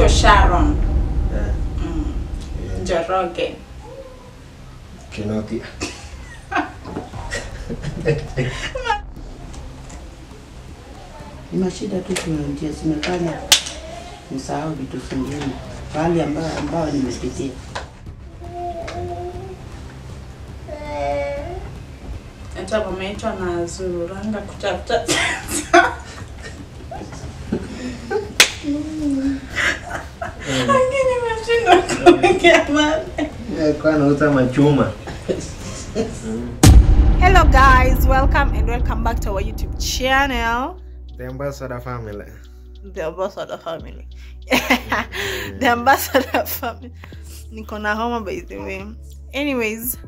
anaitwa Sharon. Njoroge. Kinoti. Ni shida tu ndio zimefanya nisahau vitu vingine. Hali ambao nimepitia. Hata wameitwa na Zururanga kutafuta. Angini mashindwa kuongea mate. Kwa nauza machuma. Hello guys, welcome and welcome back to our YouTube channel. The Ambassador Family. The Ambassador Family. The Ambassador Family. Niko na homa by the way. Anyways,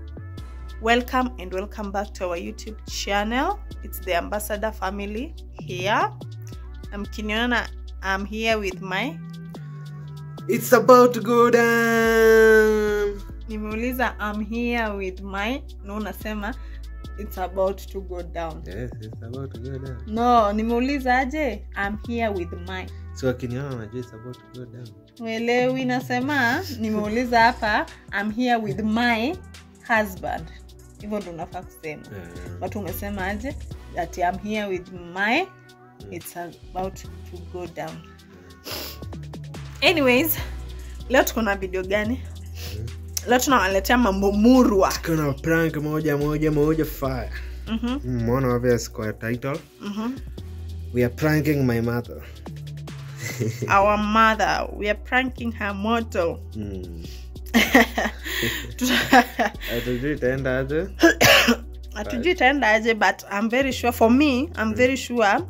welcome and welcome back to our YouTube channel. It's the Ambassador Family here. I'm here with my... It's about to go down. Nimeuliza I'm here with my... No, nasema it's about to go down. Yes, it's about to go down. No, nimeuliza aje I'm here with my... So akiniona unajua it's about to go down. Welewi nasema nimeuliza hapa I'm here with my husband. Hivyo ndo nafaa kusema. But umesema aje that I'm here with my it's about to go down. Anyways, leo tuko na video gani? Leo tunawaletea mambo murwa. Tuko na prank moja fire. One obvious kwa title. We are pranking my mother. Our mother. We are pranking her motto. Atujui itaenda aje? Atujui itaenda aje, but I'm very sure, for me, I'm very sure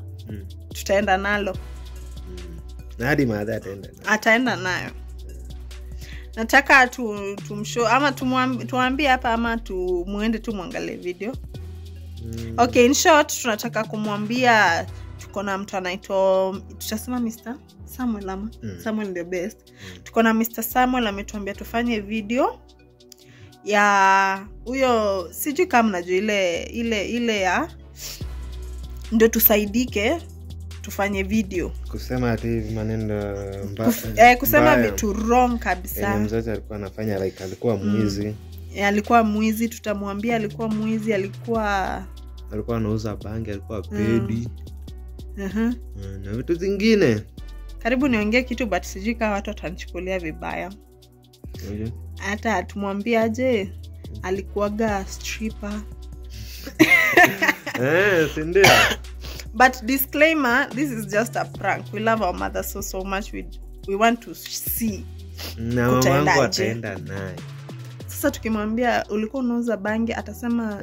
tutaenda nalo. Na hadi mother ataenda nayo. Nataka tumshow ama tuambie hapa ama muende tu muangalie video. Okay, in short tunataka kumwambia tuko na mtu anaitwa tutasema Mr. Samuel ama Samuel the best. Tuko na Mr. Samuel ametuambia tufanye video ya huyo, sijui kama mnajua ile ya ndio tusaidike tufanye video. Kusema ati maneno kusema vitu wrong kabisa. Mzazi alikuwa anafanya like alikuwa mwizi. Alikuwa mwizi, tutamwambia alikuwa mwizi, alikuwa anauza bangi, alikuwa pedi. Na vitu zingine. Karibu niongee kitu but sijui kama watu watanichukulia vibaya. Hata tumwambie aje alikuwaga stripper. Sindio. But disclaimer, this is just a prank. We love our mother so much. We want to see. Na mamangu ataenda naye. Sasa tukimwambia ulikuwa unauza bangi atasema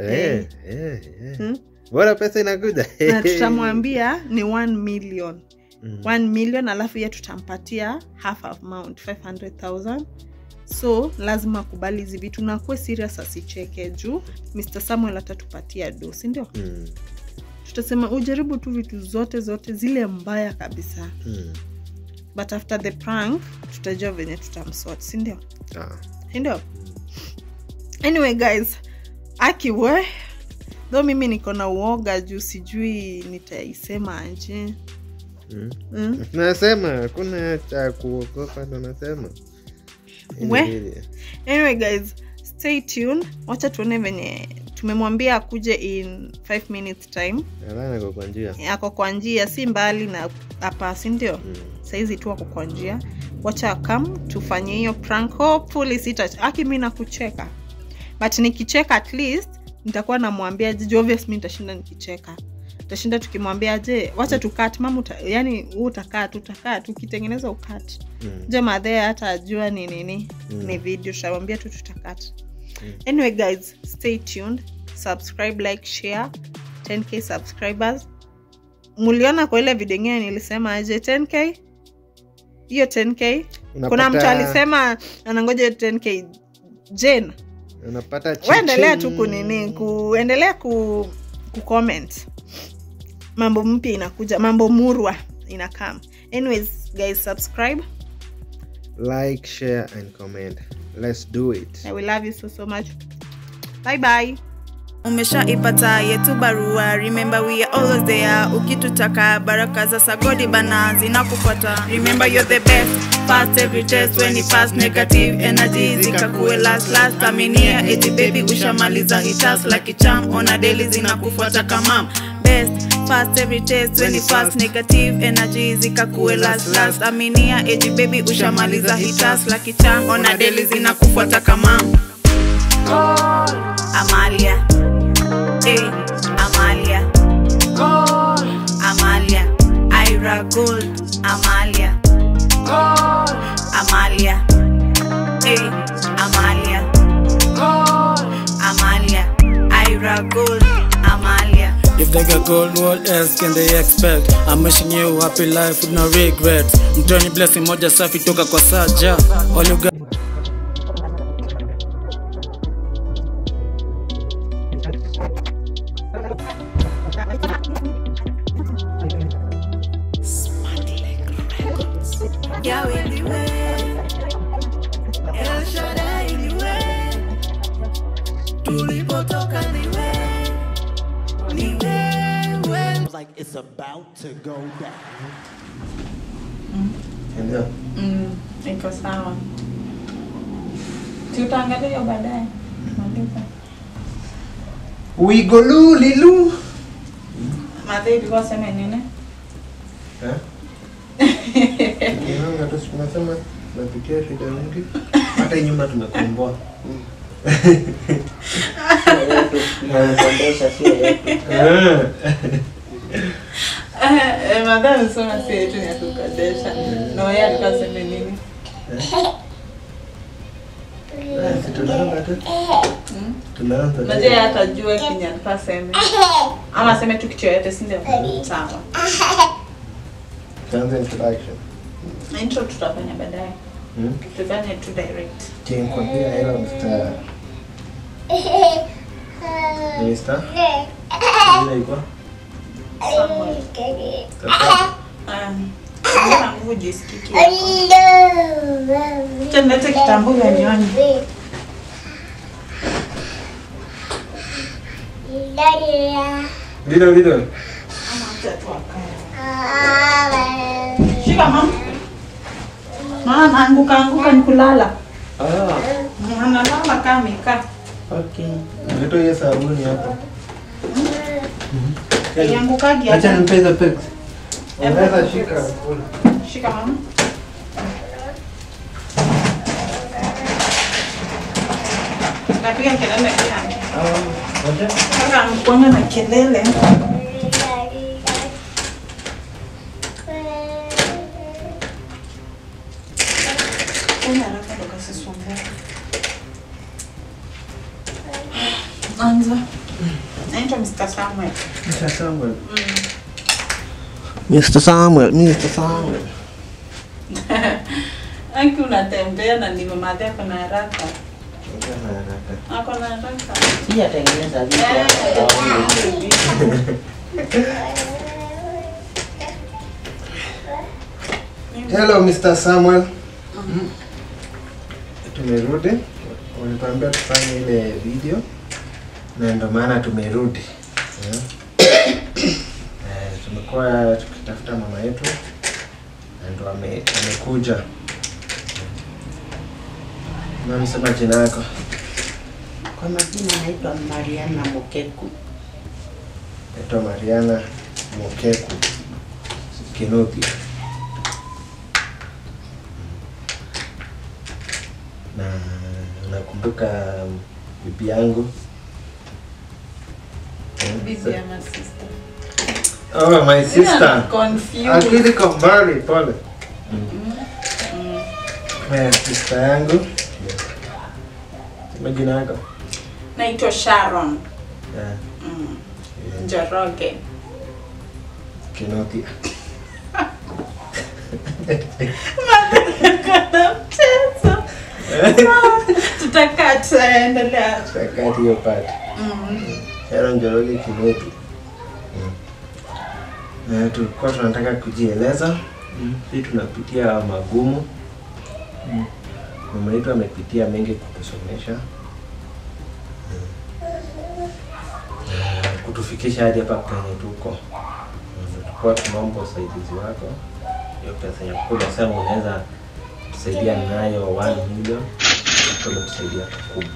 bora pesa inakuja. Na tutamwambia ni 1 million. 1 million alafu ya tutampatia half amount 500,000. So lazima kubali hizi vitu na kuwe serious, asicheke juu Mr. Samuel atatupatia do, si ndio? Tutasema ujaribu tu vitu zote zile mbaya kabisa. But after the prank tutajua venye tutamsort, si ndio? Ndio. Anyway guys, akiwe though mimi niko na uoga juu sijui nitaisema aje. Nasema kuna cha kuogopa ndo nasema. Anyway guys, stay tuned. Wacha tuone venye tumemwambia akuje in 5 minutes time. Ako kwa njia, si mbali na hapa, si ndio? Saizi tu ako kwa njia. Wacha come tufanye hiyo prank. Hopefully aki mimi nakucheka. But nikicheka at least nitakuwa namwambia je, obvious mimi nitashinda nikicheka. Tutashinda tukimwambia je, wacha tukat mama yani utakaa tu kitengeneza ukat. Je madhe hata ajua ni nini ni video, tutamwambia tu tutakat. Anyway guys, stay tuned. Subscribe, like, share. 10k subscribers. Muliona kwa ile video nyingine nilisema aje 10k? Hiyo 10k. Kuna mtu alisema anangoja 10k. Jane, unapata chichi. Endelea tu kuendelea comment. Mambo mpya inakuja, mambo murwa inakam. Anyways guys, subscribe, like, share and comment. Let's do it. I will love you so much. Bye bye. Umeshaipata yetu barua, remember we are always there. Ukitutaka baraka za sagodi bana zinakufuata. Remember you're the best, fast every test. When you fast negative energy zikakuwe last. Aminia eti baby ushamaliza hitas like charm. On a daily zinakufuata kama best, fast every test. When you fast negative energy zikakuwe last. Aminia eti baby ushamaliza hitas like charm. On a daily zinakufuata kama Amalia. Hey, Amalia, gold. Amalia, Ira gold. Amalia, gold. Amalia, hey, Amalia, gold. Amalia, Ira gold. Amalia. If they got gold, what else can they expect? I'm wishing you a happy life with no regrets. Mtoni blessing moja safi toka kwa Saja. All you got Yahweh niwe, El Shaddai niwe, tulipotoka niwe, like it's about to go down. Ndio. Iko sawa. Tutaangalia hiyo baadaye. Maliza. We go lilu. Madhe biko sema nini? Ndio tu tunasema tunapitia shida nyingi. Hata nyuma tumekomboa. Naondosha sio yetu. Madhe anasema si yetu ni ya kukodesha. Na yeye alikuwa sema nini? Tunaanza. Najua hata jua kinya alikuwa sema. Ama sema tu kitu yote si ndio? Sawa. Tuanze introduction. Intro tutafanya baadaye. Tutafanya tu direct. Kwa hiyo hela Mr. Minister. Ndio iko. Mbona nguvu jisikiki? Tendete kitambo ya nyoni. Video. Ama mtatu akaya. Shika mama. Mama anguka nikulala. Analala kama mika. Okay. Ndio hiyo sabuni hapo. Yangukaji Acha hata. nipe pex. Unaweza shika. Shika mama. Napiga kelele sana. Acha. Kaka mkonya na kelele. Kuna haraka ndo kasisumbua. Anza. Naitwa Mr. Samuel. Mr. Samuel. Anki unatembea na ni mama yako na haraka. Ako na haraka. Sija tengeneza vitu. Hello Mr. Samuel. Tumerudi. Ulituambia tufanye ile video. Na ndio maana tumerudi. Tumekuwa tukitafuta mama yetu. Na ndio amekuja. Nani sema jina lako? Kwa majina naitwa Mariana Mokeku. Naitwa Mariana Mokeku Kinopi. Na nakumbuka bibi yangu. Bibi ya my sister. Oh, my sister. Confused. Akili kombali pole. Sister yangu. Majina yako? Naitwa Sharon. Yeah. Njoroge. Kinoti. Kana mchezo. Tutaendelea. Tutakati hiyo part. Sharon Njoroge Kinoti. Tulikuwa tunataka kujieleza. Sisi tunapitia magumu. Mama yetu amepitia mengi kutusomesha. kutufikisha hadi hapa kwenye tuko. Kwa tunaomba usaidizi wako. Hiyo pesa ya kula sema unaweza tusaidia nayo 1 million. Kama tusaidia kubwa.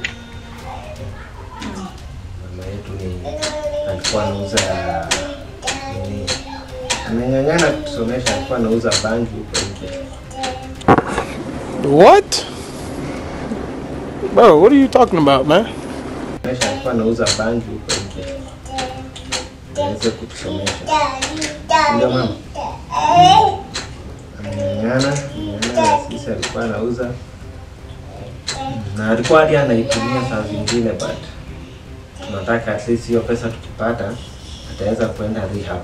Mama yetu ni alikuwa anauza nini? Anang'ang'ana kusomesha, alikuwa anauza bangi huko nje. What? Bro, what are you talking about, man? Alikuwa anauza bangi huko nje. Anaweza kutusomesha. Ndio mama. Anang'ang'ana na sisi alikuwa anauza. Na alikuwa hadi anaitumia saa zingine but tunataka at least hiyo pesa tukipata ataweza kwenda rehab.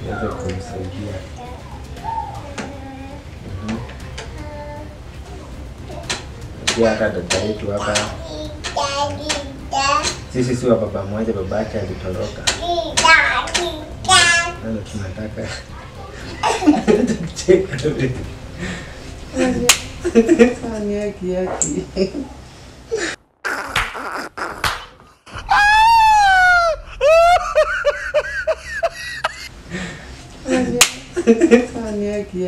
Iweze kumsaidia. Pia hata dada yetu hapa. Sisi si wa baba mmoja, babake alitoroka. Ndio tunataka. Cheka tu. Sani yaki. Sani yaki.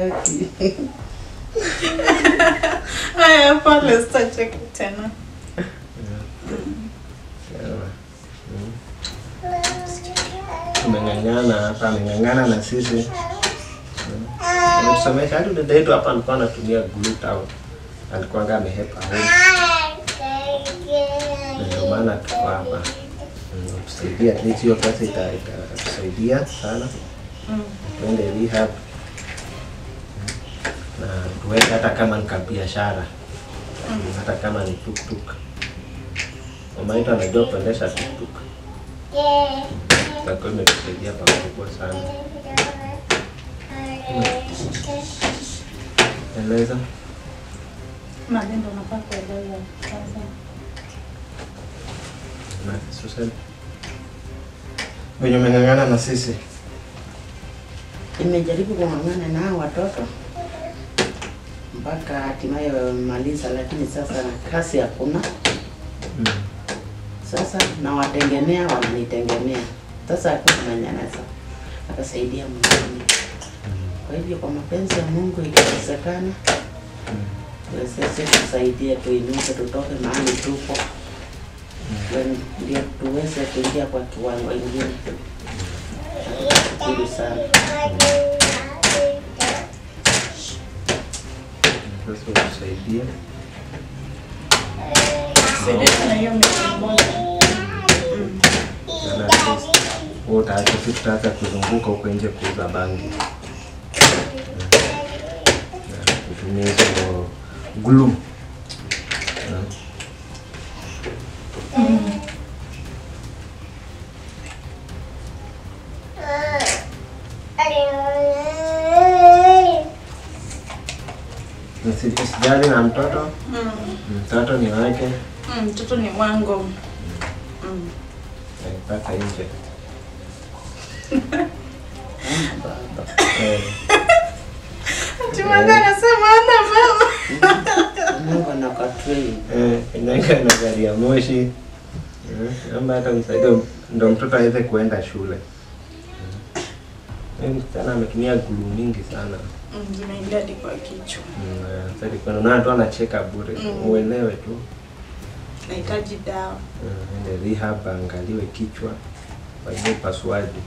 Haya, pale sitacheka tena. Tumeng'ang'ana hapa, ameng'ang'ana na sisi. Tusomesha hadi dada yetu hapa alikuwa anatumia glue town. Alikuwa amehepa home. Ndio maana tuko hapa. Tusaidia hiyo pesa itatusaidia sana. Tuende rehab. Na tuweke hata kama ni biashara. Hata kama ni tuk-tuk. Mama yetu anajua kuendesha tuk-tuk. Tutakuwa tumetusaidia pakubwa sana. Eleza. Maneno napaka kuelewa sasa. Na Susan. Wenye umeng'ang'ana na sisi. Nimejaribu kung'ang'ana na watoto mpaka hatimaye wamemaliza, lakini sasa kazi hakuna. Sasa nawategemea, wananitegemea. Sasa hakuna nyanyasa. Atasaidia mwingine. Kwa hivyo kwa mapenzi ya Mungu ikiwezekana, sisi tusaidie, tuinuke, tutoke mahali tupo. Ndio tuweze kuingia kwa kiwango kingine. Asante sana. Sasa tusaidie. Sasa na hiyo mmoja. Utaacha sisi tutaacha kuzunguka huko nje kuuza bangi. Kutumia hizo glue. Usijali na mtoto. Mtoto ni wake. Mtoto ni wangu. Paka nje. Tumanda anasema ana mama. Mungu anakatui. Inaika na gari ya moshi. Amba hata msaidia ndo mtoto aweze kuenda shule. Msichana ametumia glue mingi sana. Zinaingia hadi kwa kichwa. Sasa kuna watu wanacheka bure. Uelewe tu. Nahitaji dawa. Ndio rehab, angaliwe kichwa. Fanywe upasuaji.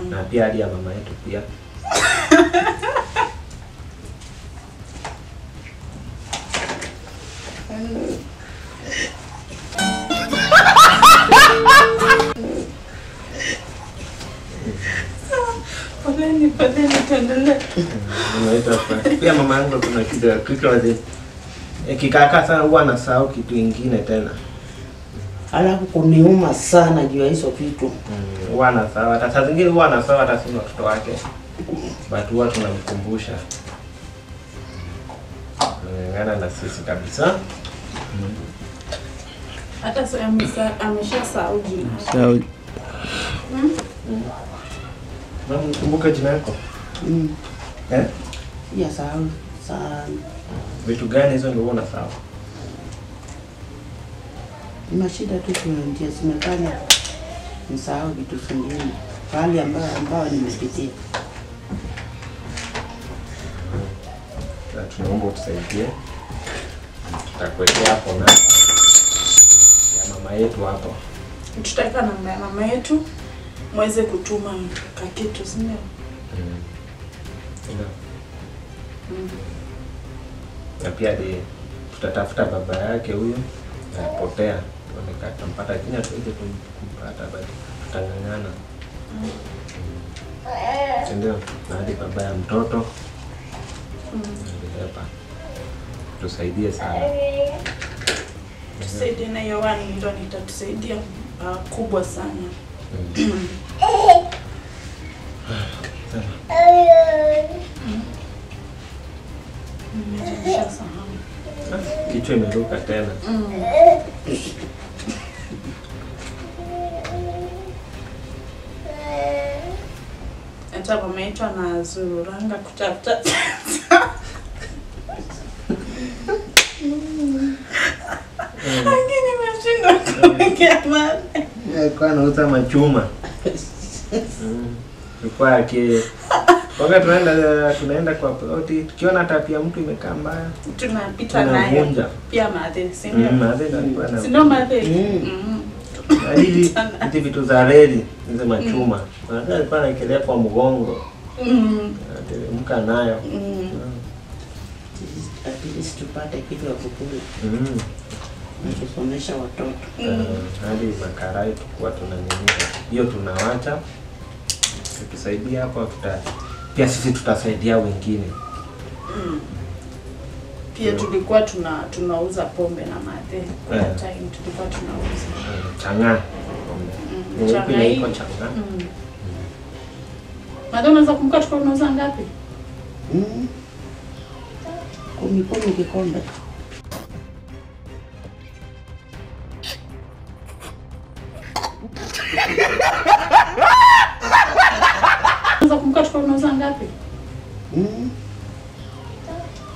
Na pia hadi ya mama yetu pia. Poleni tuendelee. Pia mama yangu kuna kitu ya kichwa zile. Kikaa sana huwa anasahau kitu kingine tena. Alafu kuniuma sana juu ya hizo vitu. Huwa anasahau, hata saa zingine huwa anasahau hata si watoto wake. But huwa tunamkumbusha. Ngana na sisi kabisa. Hata sasa ameshasahau jina. Sawa. Kumbuka jina lako? Ya sahau sana. Vitu gani hizo ndio unasahau? Mashida tu tunanjia zimefanya. nisahau vitu vingine hali ambayo nimepitia. Na tunaomba utusaidie. Tutakuwekea hapo na ya mama yetu hapo. Tutaweka namba ya mama yetu muweze kutuma kakitu, si ndio? Na pia tutatafuta baba yake huyo alipotea. Tumpata jina tuweze kumpata bado tutangangana. Ndio, na hadi baba ya mtoto. Hapa. Tusaidie sana. Tusaidie na hiyo 1 milioni itatusaidia kubwa sana. Kichwa imeruka tena. Hata mama yetu anazururanga kutafuta. Lakini nimeshinda kuwekea mate. Kwa anauza machuma. Kwa yake wakati tunaenda kwa ploti, tukiona tapia mtu imekaa mbaya, tunapita naye. Pia mate, si ndio? Mate alikuwa na. Si ndio mate? Hizi vitu za reli, hizo machuma. Mate alikuwa anakelea kwa mgongo. Ateremka nayo. At least tupate kitu ya kukula. Kusomesha watoto. Hadi makarai tukua tunanyanyuka. Hiyo tunawacha. Tukisaidia hapo pia sisi tutasaidia wengine. Pia tulikuwa tunauza pombe na mate. Kwa time tulikuwa tunauza changa. Changa iko changa. Mate unaweza kumbuka tulikuwa tunauza ngapi? 10 kikombe. Unaweza kumbuka tulikuwa tunauza ngapi?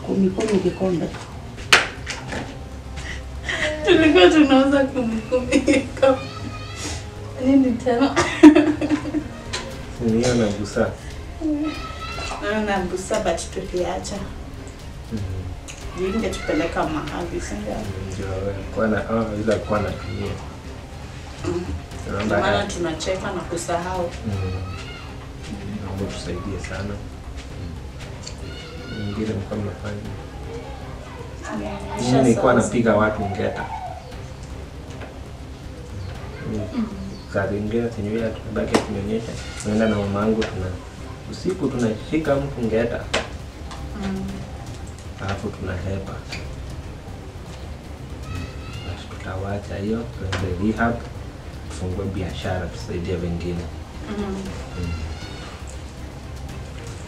10 kikombe. Tulikuwa tunauza 10 kikombe. Nini tena? Niyo na busa. Na busa but tuliacha. Jinge tupeleka mahali singa. Ndio kwa na ila kwa na tumia. Maana tunacheka na kusahau. Naomba tusaidie sana. Ngine mko mnafanya. Mimi nilikuwa napiga watu ngeta. Sasa ngeta tinyoya tubaki tunyonyesha. Tunaenda na mamangu usiku tunashika mtu ngeta. Alafu tunahepa. Basi tutawacha hiyo tuende rehab, tufungue biashara tusaidie wengine.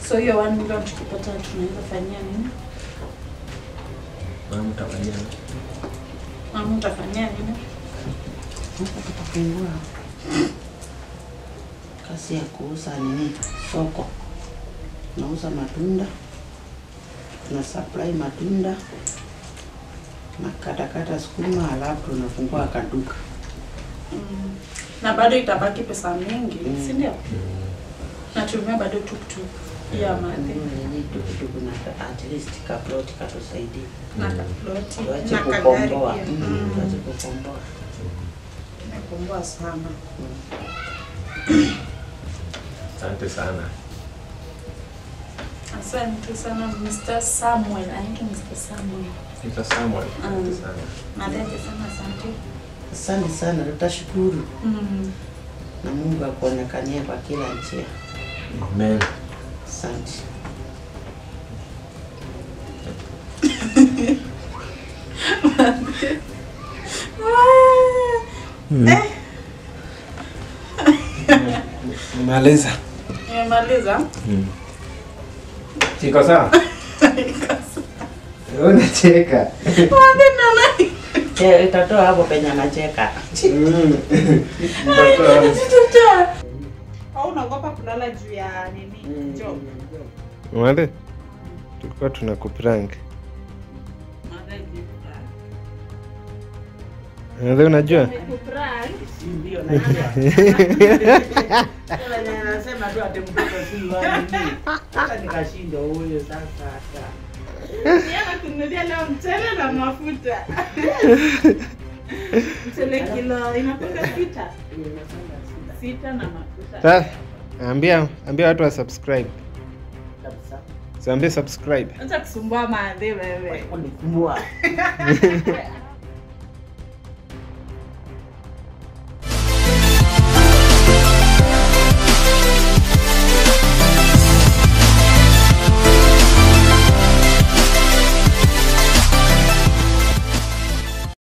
So hiyo 1 milioni tukipata tunaweza fanyia nini? Mama utafanyia nini? Mama utafanyia nini? Tutafungua kasi ya kuuza nini? Soko. Nauza matunda. Na supply matunda. Na kata sukuma alafu tunafungua kaduka. Na bado itabaki pesa mingi, si ndio? Na tumia bado tuktuk. Ya mate. Ni tuktuk na at least kaploti katusaidie. Na kaploti na kukomboa. Tuache kukomboa. Nakomboa sana. Asante sana. Asante sana Mr. Samuel. Anaitwa Mr. Samuel. Mr. Samuel. Asante sana. Asante sana, asante. Asante sana, tutashukuru. Na Mungu akuonekanie kwa kila njia. Amen. Asante. Nimaliza. Nimaliza? Chiko sawa? Unacheka. Itatoa hapo penye anacheka. Au unaogopa kulala juu ya nini? Job. Mwende? Tulikuwa tunakuprank. Wewe unajua? Ndio najua. Wala anasema tu ate mtoto si wani. Sasa nikashinda huyo sasa. Yana kununulia leo mchele na mafuta. Mchele kilo inakuwa 6. 6 na mafuta. Sasa ambia watu wa subscribe. Kabisa. Siambie subscribe. Acha kusumbua maadhi wewe. Kunikumbua.